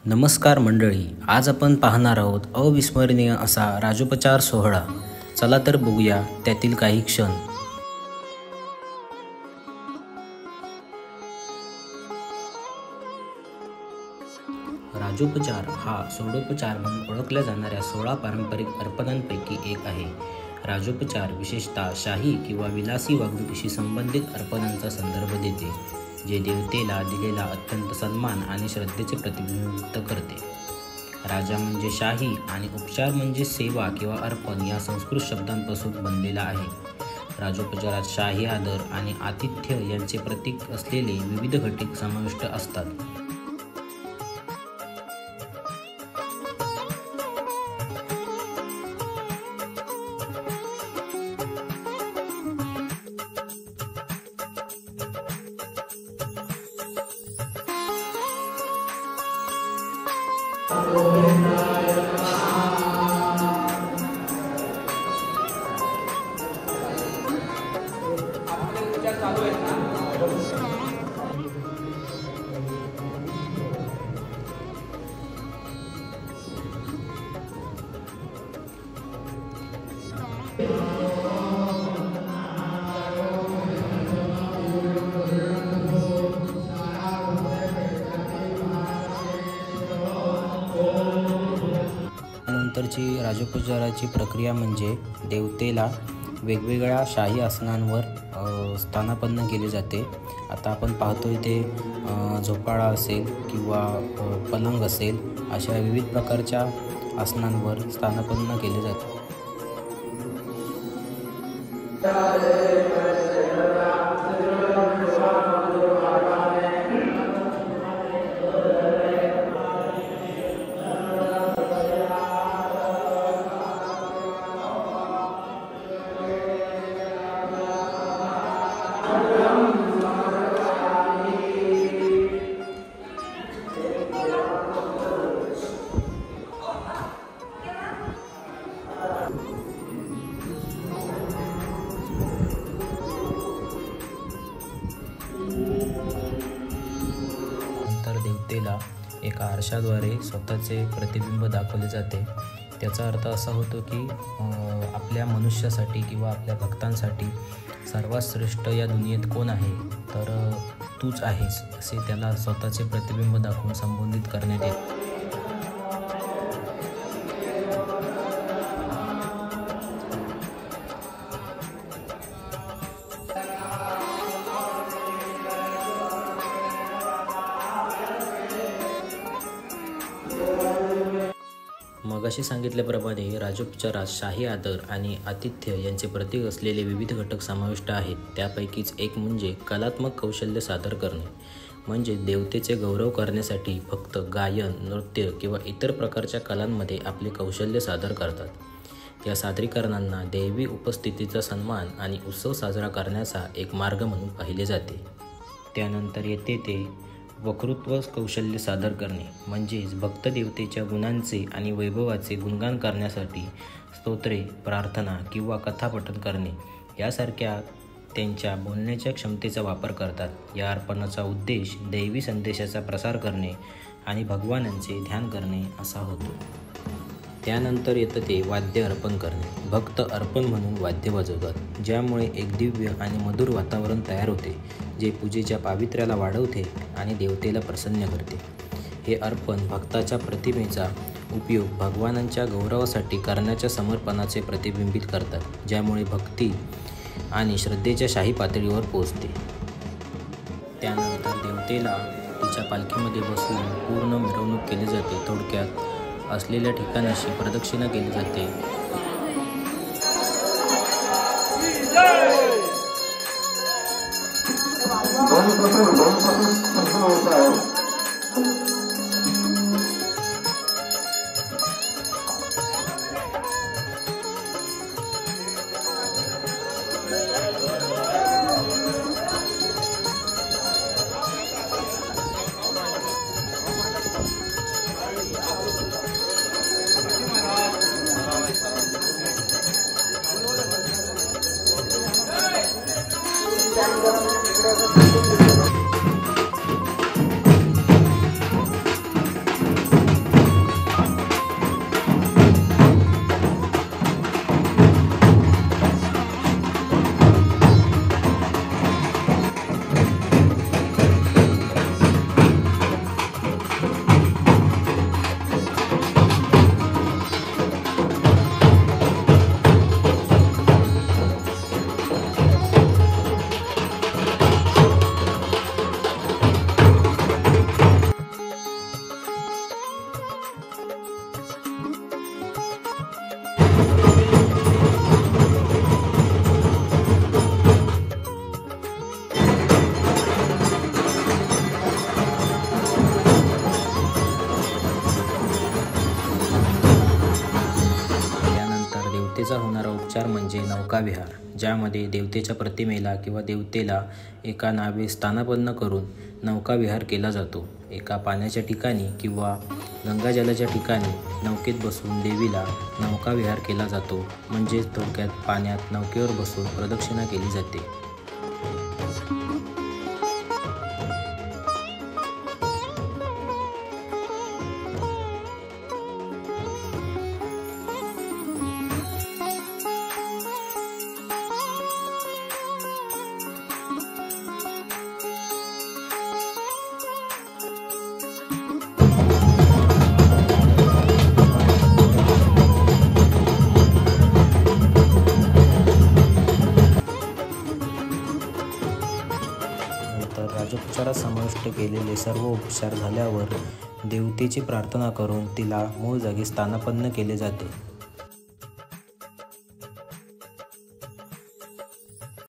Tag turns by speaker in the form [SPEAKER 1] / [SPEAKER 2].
[SPEAKER 1] नमस्कार मंडळी, आज आपण पाहणार आहोत अविस्मरणीय असा राजोपचार सोहळा। चला तर बघूया त्यातील काही क्षण। राजोपचार हा षोडोपचार म्हणून ओळखल्या जाणाऱ्या 16 पारंपरिक अर्पणांपैकी एक आहे। राजोपचार विशेषतः शाही किंवा विलासी वागणुकीशी संबंधित अर्पणांचा संदर्भ देते, जे देवतेला दिलेला अत्यंत सन्मान आणि श्रद्धेचे प्रतिबिंबित करते। राजा म्हणजे शाही आणि उपचार म्हणजे सेवा किंवा अर्पण या संस्कृत शब्दांपासून बनलेला आहे। राजोपचारात शाही आदर आणि आतिथ्य यांचे प्रतीक असलेले विविध घटक समाविष्ट असतात। नंतरची राजोपचाराची प्रक्रिया म्हणजे देवतेला वेगवेगळ्या शाही आसनांवर स्थानापन्न केले जाते। आता आपण पाहतो इथे झोपाळा असेल किंवा पलंग असेल, अशा विविध प्रकारच्या आसनांवर स्थानापन्न केले जाते। देवतेला एका आरशाद्वारे स्वतःचे प्रतिबिंब दाखवले जाते। त्याचा अर्थ असा होतो की आपल्या मनुष्यासाठी किंवा आपल्या भक्तांसाठी सर्वात श्रेष्ठ या दुनियेत कोण आहे, तर तूच आहेस, असे त्याला स्वतःचे प्रतिबिंब दाखवून संबोधित करण्यात येते। मगाशी सांगितल्याप्रमाणे राजोपचारात शाही आदर आणि आतिथ्य यांचे प्रतीक असलेले विविध घटक समाविष्ट आहेत। त्यापैकीच एक म्हणजे कलात्मक कौशल्य सादर करणे, म्हणजे देवतेचे गौरव करण्यासाठी भक्त गायन, नृत्य किंवा इतर प्रकारच्या कलांमध्ये आपले कौशल्य सादर करतात। या सादरीकरणांना दैवी उपस्थितीचा सन्मान आणि उत्सव साजरा करण्याचा एक मार्ग म्हणून पाहिले जाते। त्यानंतर येते ते वक्तृत्व कौशल्य सादर करणे, म्हणजेच भक्त देवतेच्या गुणांचे आणि वैभवाचे गुणगान करण्यासाठी स्तोत्रे, प्रार्थना किंवा कथापठण करणे यासारख्या त्यांच्या बोलण्याच्या क्षमतेचा वापर करतात। या अर्पणाचा उद्देश दैवी संदेशाचा प्रसार करणे आणि भगवानांचे ध्यान करणे असा होतो। त्यानंतर येतं ते वाद्य अर्पण करणे। भक्त अर्पण म्हणून वाद्य वाजवतात, ज्यामुळे एक दिव्य आणि मधुर वातावरण तयार होते, जे पूजेच्या पावित्र्याला वाढवते आणि देवतेला प्रसन्न करते। हे अर्पण भक्ताच्या प्रतिमेचा उपयोग भगवानांच्या गौरवासाठी करण्याच्या समर्पणाचे प्रतिबिंबित करतात, ज्यामुळे भक्ती आणि श्रद्धेच्या शाही पातळीवर पोहोचते। त्यानंतर देवतेला तिच्या पालखीमध्ये बसवून पूर्ण मिरवणूक केली जाते। थोडक्यात असलेल्या ठिकाणाशी प्रदक्षिणा केली जाते। उपचार म्हणजे नौकाविहार, ज्यामध्ये देवतेच्या प्रतिमेला किंवा देवतेला एका नावे स्थानापन्न करून नौकाविहार केला जातो. एका पाण्याच्या ठिकाणी किंवा गंगाजलाच्या ठिकाणी नौकेत बसून देवीला नौकाविहार केला जातो. म्हणजेच थोडक्यात पाण्यात नौकेवर बसून प्रदक्षिणा केली जाते. नंतर राजोपचारात समाविष्ट केलेले सर्व उपचार झाल्यावर देवतेची प्रार्थना करून तिला मूळ जागी स्थानापन्न केले जाते.